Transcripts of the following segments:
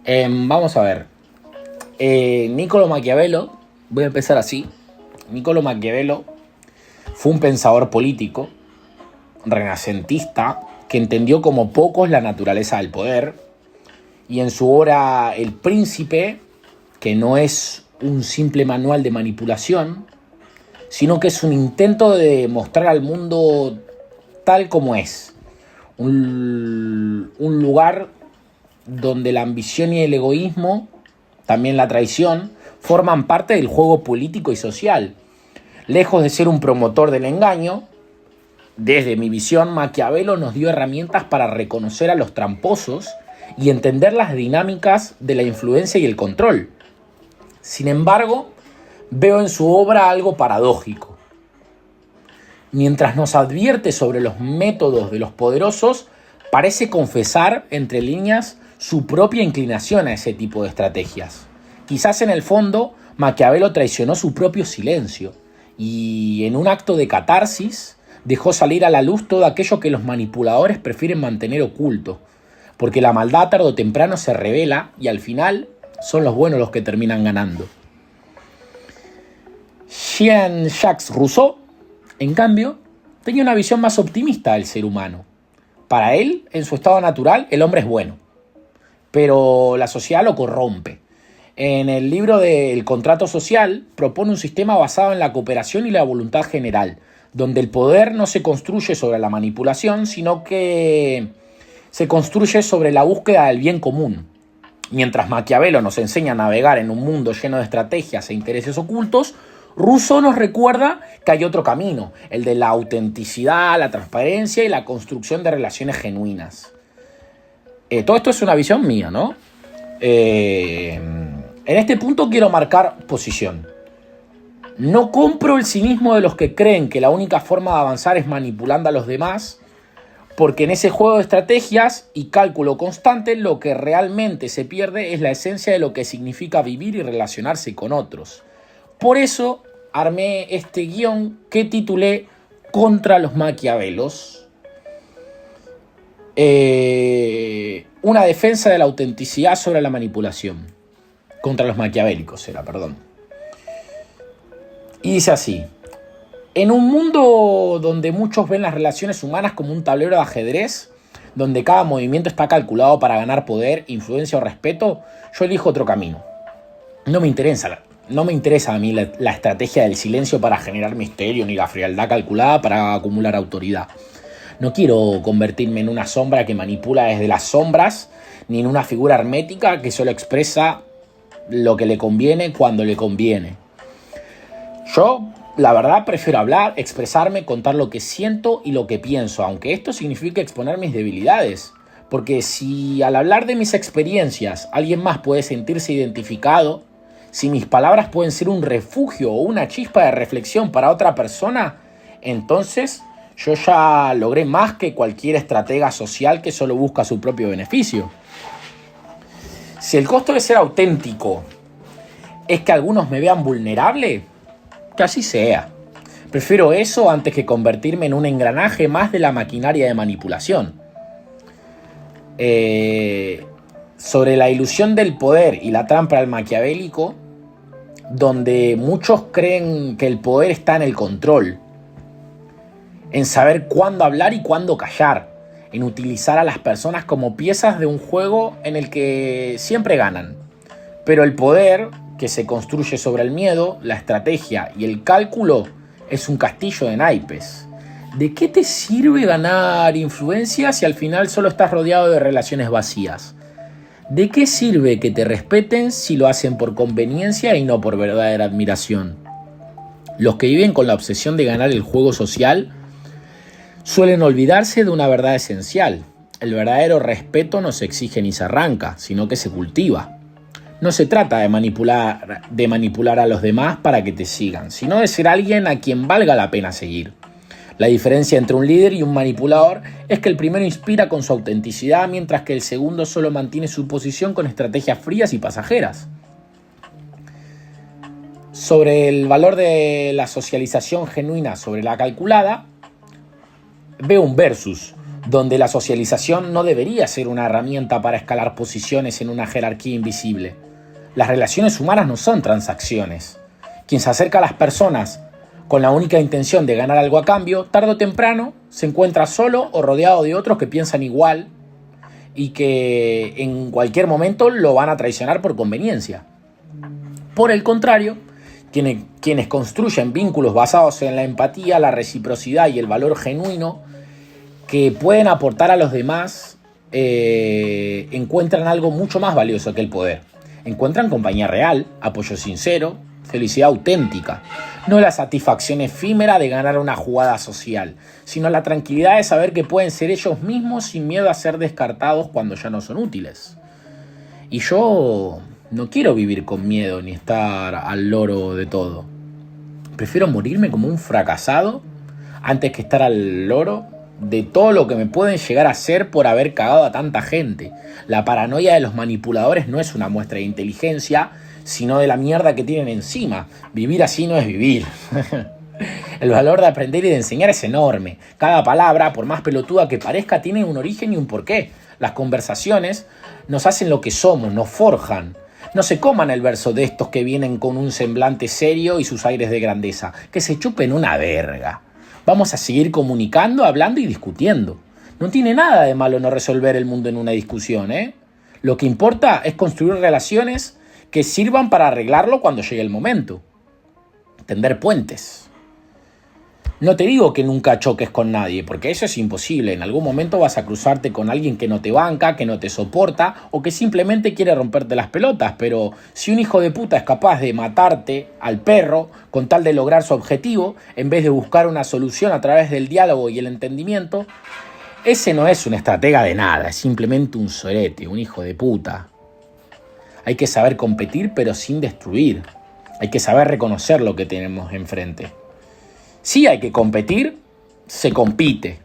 Vamos a ver. Niccolo Maquiavelo, voy a empezar así. Niccolo Maquiavelo fue un pensador político, renacentista, que entendió como pocos la naturaleza del poder, y en su obra El Príncipe, que no es un simple manual de manipulación, sino que es un intento de mostrar al mundo tal como es. Un lugar donde la ambición y el egoísmo, también la traición, forman parte del juego político y social. Lejos de ser un promotor del engaño, desde mi visión, Maquiavelo nos dio herramientas para reconocer a los tramposos y entender las dinámicas de la influencia y el control. Sin embargo, veo en su obra algo paradójico. Mientras nos advierte sobre los métodos de los poderosos, parece confesar, entre líneas, su propia inclinación a ese tipo de estrategias. Quizás en el fondo, Maquiavelo traicionó su propio silencio y, en un acto de catarsis, dejó salir a la luz todo aquello que los manipuladores prefieren mantener oculto, porque la maldad tarde o temprano se revela y al final son los buenos los que terminan ganando. Jean-Jacques Rousseau, en cambio, tenía una visión más optimista del ser humano. Para él, en su estado natural, el hombre es bueno, pero la sociedad lo corrompe. En el libro del Contrato Social propone un sistema basado en la cooperación y la voluntad general, donde el poder no se construye sobre la manipulación, sino que se construye sobre la búsqueda del bien común. Mientras Maquiavelo nos enseña a navegar en un mundo lleno de estrategias e intereses ocultos, Rousseau nos recuerda que hay otro camino, el de la autenticidad, la transparencia y la construcción de relaciones genuinas. Todo esto es una visión mía, ¿no? En este punto quiero marcar posición. No compro el cinismo de los que creen que la única forma de avanzar es manipulando a los demás, porque en ese juego de estrategias y cálculo constante lo que realmente se pierde es la esencia de lo que significa vivir y relacionarse con otros. Por eso armé este guión que titulé Contra los Maquiavelos. Una defensa de la autenticidad sobre la manipulación. Contra los maquiavélicos perdón. Y dice así: en un mundo donde muchos ven las relaciones humanas como un tablero de ajedrez, donde cada movimiento está calculado para ganar poder, influencia o respeto, yo elijo otro camino. No me interesa a mí la estrategia del silencio para generar misterio, ni la frialdad calculada para acumular autoridad. No quiero convertirme en una sombra que manipula desde las sombras, ni en una figura hermética que solo expresa lo que le conviene cuando le conviene. Yo, la verdad, prefiero hablar, expresarme, contar lo que siento y lo que pienso, aunque esto signifique exponer mis debilidades. Porque si al hablar de mis experiencias alguien más puede sentirse identificado, si mis palabras pueden ser un refugio o una chispa de reflexión para otra persona, entonces yo ya logré más que cualquier estratega social que solo busca su propio beneficio. Si el costo de ser auténtico es que algunos me vean vulnerable, que así sea. Prefiero eso antes que convertirme en un engranaje más de la maquinaria de manipulación. Sobre la ilusión del poder y la trampa del maquiavélico, donde muchos creen que el poder está en el control, en saber cuándo hablar y cuándo callar, en utilizar a las personas como piezas de un juego en el que siempre ganan. Pero el poder, que se construye sobre el miedo, la estrategia y el cálculo, es un castillo de naipes. ¿De qué te sirve ganar influencia si al final solo estás rodeado de relaciones vacías? ¿De qué sirve que te respeten si lo hacen por conveniencia y no por verdadera admiración? Los que viven con la obsesión de ganar el juego social suelen olvidarse de una verdad esencial. El verdadero respeto no se exige ni se arranca, sino que se cultiva. No se trata de manipular a los demás para que te sigan, sino de ser alguien a quien valga la pena seguir. La diferencia entre un líder y un manipulador es que el primero inspira con su autenticidad, mientras que el segundo solo mantiene su posición con estrategias frías y pasajeras. Sobre el valor de la socialización genuina sobre la calculada, veo un versus, donde la socialización no debería ser una herramienta para escalar posiciones en una jerarquía invisible. Las relaciones humanas no son transacciones. Quien se acerca a las personas con la única intención de ganar algo a cambio, tarde o temprano se encuentra solo o rodeado de otros que piensan igual y que en cualquier momento lo van a traicionar por conveniencia. Por el contrario, quienes construyen vínculos basados en la empatía, la reciprocidad y el valor genuino que pueden aportar a los demás, encuentran algo mucho más valioso que el poder. Encuentran compañía real, apoyo sincero, felicidad auténtica. No la satisfacción efímera de ganar una jugada social, sino la tranquilidad de saber que pueden ser ellos mismos sin miedo a ser descartados cuando ya no son útiles. Y yo no quiero vivir con miedo ni estar al loro de todo. Prefiero morirme como un fracasado antes que estar al loro de todo lo que me pueden llegar a hacer por haber cagado a tanta gente. La paranoia de los manipuladores no es una muestra de inteligencia, sino de la mierda que tienen encima. Vivir así no es vivir. El valor de aprender y de enseñar es enorme. Cada palabra, por más pelotuda que parezca, tiene un origen y un porqué. Las conversaciones nos hacen lo que somos, nos forjan. No se coman el verso de estos que vienen con un semblante serio y sus aires de grandeza. Que se chupen una verga. Vamos a seguir comunicando, hablando y discutiendo. No tiene nada de malo no resolver el mundo en una discusión, ¿eh? Lo que importa es construir relaciones que sirvan para arreglarlo cuando llegue el momento. Tender puentes. No te digo que nunca choques con nadie, porque eso es imposible. En algún momento vas a cruzarte con alguien que no te banca, que no te soporta o que simplemente quiere romperte las pelotas. Pero si un hijo de puta es capaz de matarte al perro con tal de lograr su objetivo, en vez de buscar una solución a través del diálogo y el entendimiento, ese no es un estratega de nada, es simplemente un sorete, un hijo de puta. Hay que saber competir pero sin destruir. Hay que saber reconocer lo que tenemos enfrente. Si hay que competir, se compite.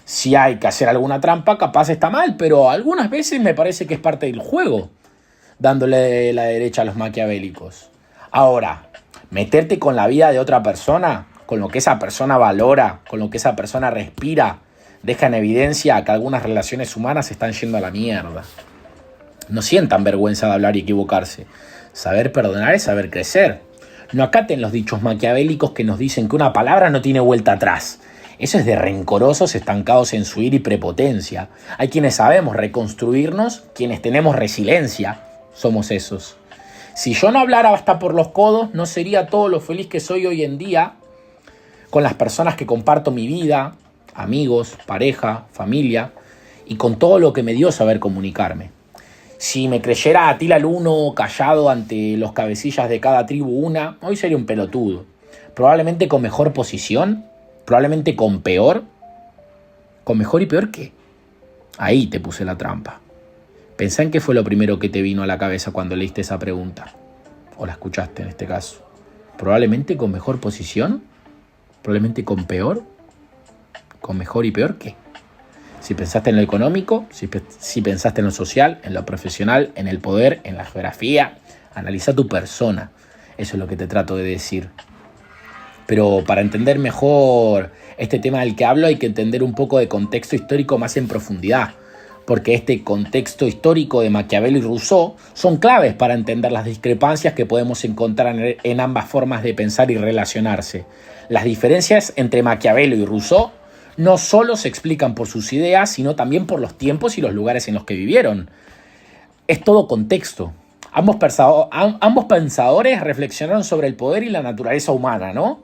Si hay que hacer alguna trampa, capaz está mal, pero algunas veces me parece que es parte del juego, dándole la derecha a los maquiavélicos. Ahora, meterte con la vida de otra persona, con lo que esa persona valora, con lo que esa persona respira, deja en evidencia que algunas relaciones humanas se están yendo a la mierda. No sientan vergüenza de hablar y equivocarse. Saber perdonar es saber crecer. No acaten los dichos maquiavélicos que nos dicen que una palabra no tiene vuelta atrás. Eso es de rencorosos estancados en su ira y prepotencia. Hay quienes sabemos reconstruirnos, quienes tenemos resiliencia. Somos esos. Si yo no hablara hasta por los codos, no sería todo lo feliz que soy hoy en día con las personas que comparto mi vida, amigos, pareja, familia, y con todo lo que me dio saber comunicarme. Si me creyera Atila el Uno callado ante los cabecillas de cada tribu una, hoy sería un pelotudo. Probablemente con mejor posición, probablemente con peor. ¿Con mejor y peor qué? Ahí te puse la trampa. Pensá en qué fue lo primero que te vino a la cabeza cuando leíste esa pregunta. O la escuchaste en este caso. Probablemente con mejor posición, probablemente con peor. ¿Con mejor y peor qué? Si pensaste en lo económico, si pensaste en lo social, en lo profesional, en el poder, en la geografía, analiza tu persona. Eso es lo que te trato de decir. Pero para entender mejor este tema del que hablo hay que entender un poco de contexto histórico más en profundidad. Porque este contexto histórico de Maquiavelo y Rousseau son claves para entender las discrepancias que podemos encontrar en ambas formas de pensar y relacionarse. Las diferencias entre Maquiavelo y Rousseau no solo se explican por sus ideas, sino también por los tiempos y los lugares en los que vivieron. Es todo contexto. Ambos pensadores reflexionaron sobre el poder y la naturaleza humana, ¿no?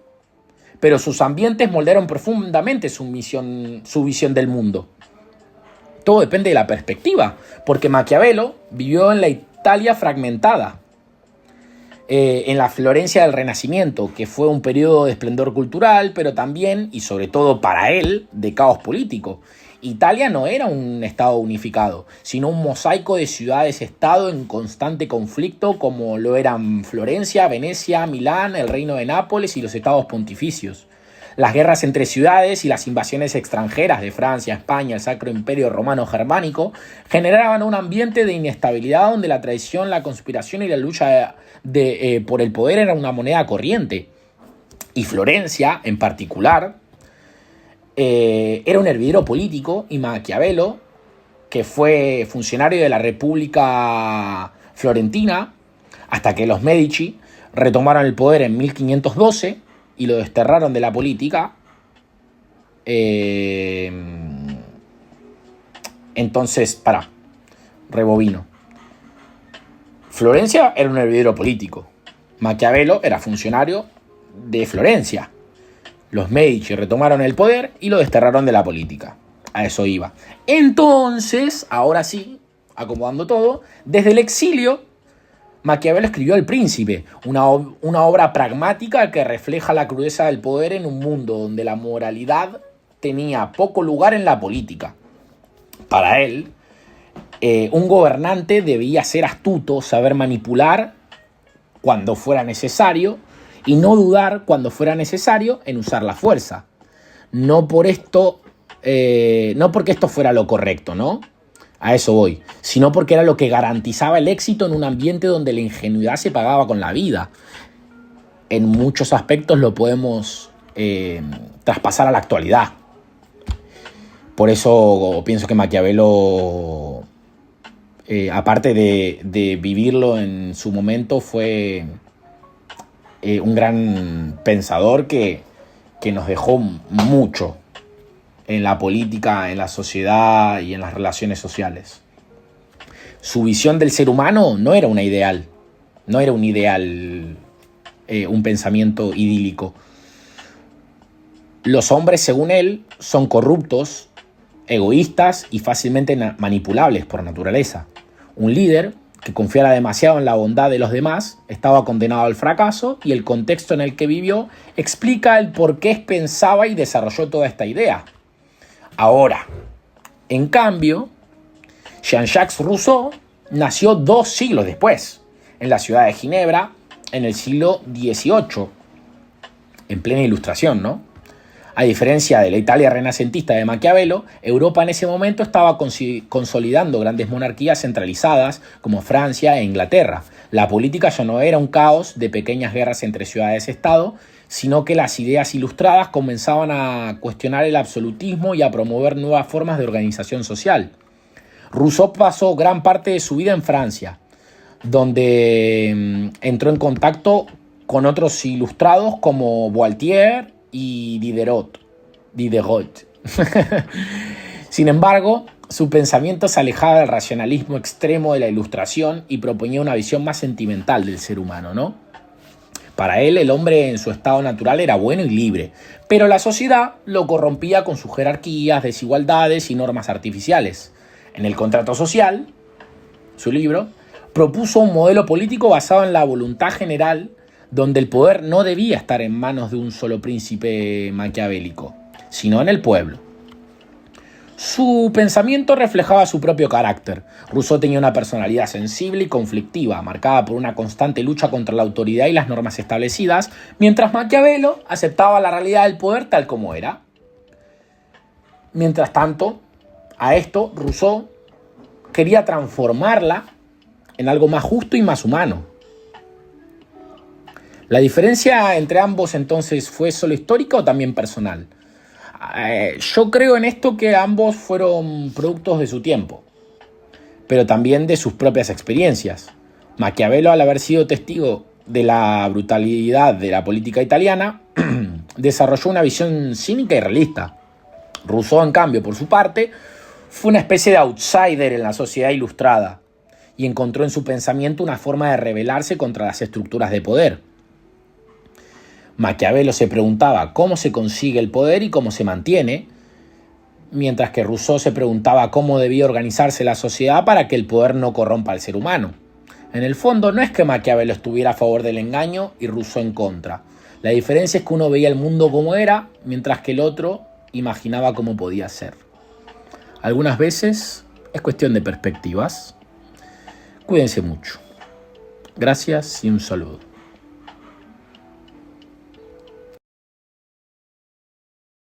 Pero sus ambientes moldearon profundamente su visión del mundo. Todo depende de la perspectiva, porque Maquiavelo vivió en la Italia fragmentada, en la Florencia del Renacimiento, que fue un periodo de esplendor cultural, pero también, y sobre todo para él, de caos político. Italia no era un estado unificado, sino un mosaico de ciudades-estado en constante conflicto, como lo eran Florencia, Venecia, Milán, el Reino de Nápoles y los estados pontificios. Las guerras entre ciudades y las invasiones extranjeras de Francia, España, el Sacro Imperio Romano Germánico generaban un ambiente de inestabilidad donde la traición, la conspiración y la lucha por el poder era una moneda corriente. Y Florencia, en particular, era un hervidero político, y Maquiavelo, que fue funcionario de la República Florentina, hasta que los Medici retomaron el poder en 1512 y lo desterraron de la política. Entonces, rebobino. Florencia era un hervidero político. Maquiavelo era funcionario de Florencia. Los Medici retomaron el poder y lo desterraron de la política. A eso iba. Entonces, ahora sí, acomodando todo, desde el exilio, Maquiavelo escribió El Príncipe, una obra pragmática que refleja la crudeza del poder en un mundo donde la moralidad tenía poco lugar en la política. Para él, un gobernante debía ser astuto, saber manipular cuando fuera necesario y no dudar cuando fuera necesario en usar la fuerza. No porque esto fuera lo correcto, ¿no? A eso voy. Sino porque era lo que garantizaba el éxito en un ambiente donde la ingenuidad se pagaba con la vida. En muchos aspectos lo podemos traspasar a la actualidad. Por eso pienso que Maquiavelo, aparte de vivirlo en su momento, fue un gran pensador que nos dejó mucho en la política, en la sociedad y en las relaciones sociales. Su visión del ser humano no era un ideal, un pensamiento idílico. Los hombres, según él, son corruptos, egoístas y fácilmente manipulables por naturaleza. Un líder que confiara demasiado en la bondad de los demás estaba condenado al fracaso, y el contexto en el que vivió explica el por qué pensaba y desarrolló toda esta idea. Ahora, en cambio, Jean-Jacques Rousseau nació 2 siglos después, en la ciudad de Ginebra, en el siglo XVIII, en plena Ilustración, ¿no? A diferencia de la Italia renacentista de Maquiavelo, Europa en ese momento estaba consolidando grandes monarquías centralizadas como Francia e Inglaterra. La política ya no era un caos de pequeñas guerras entre ciudades-estado, sino que las ideas ilustradas comenzaban a cuestionar el absolutismo y a promover nuevas formas de organización social. Rousseau pasó gran parte de su vida en Francia, donde entró en contacto con otros ilustrados como Voltaire y Diderot. Sin embargo, su pensamiento se alejaba del racionalismo extremo de la Ilustración y proponía una visión más sentimental del ser humano, ¿no? Para él, el hombre en su estado natural era bueno y libre, pero la sociedad lo corrompía con sus jerarquías, desigualdades y normas artificiales. En El Contrato Social, su libro, propuso un modelo político basado en la voluntad general, donde el poder no debía estar en manos de un solo príncipe maquiavélico, sino en el pueblo. Su pensamiento reflejaba su propio carácter. Rousseau tenía una personalidad sensible y conflictiva, marcada por una constante lucha contra la autoridad y las normas establecidas, mientras Maquiavelo aceptaba la realidad del poder tal como era. Mientras tanto, a esto Rousseau quería transformarla en algo más justo y más humano. ¿La diferencia entre ambos entonces fue solo histórica o también personal? Yo creo en esto que ambos fueron productos de su tiempo, pero también de sus propias experiencias. Maquiavelo, al haber sido testigo de la brutalidad de la política italiana, desarrolló una visión cínica y realista. Rousseau, en cambio, por su parte, fue una especie de outsider en la sociedad ilustrada y encontró en su pensamiento una forma de rebelarse contra las estructuras de poder. Maquiavelo se preguntaba cómo se consigue el poder y cómo se mantiene, mientras que Rousseau se preguntaba cómo debía organizarse la sociedad para que el poder no corrompa al ser humano. En el fondo, no es que Maquiavelo estuviera a favor del engaño y Rousseau en contra. La diferencia es que uno veía el mundo como era, mientras que el otro imaginaba cómo podía ser. Algunas veces es cuestión de perspectivas. Cuídense mucho. Gracias y un saludo.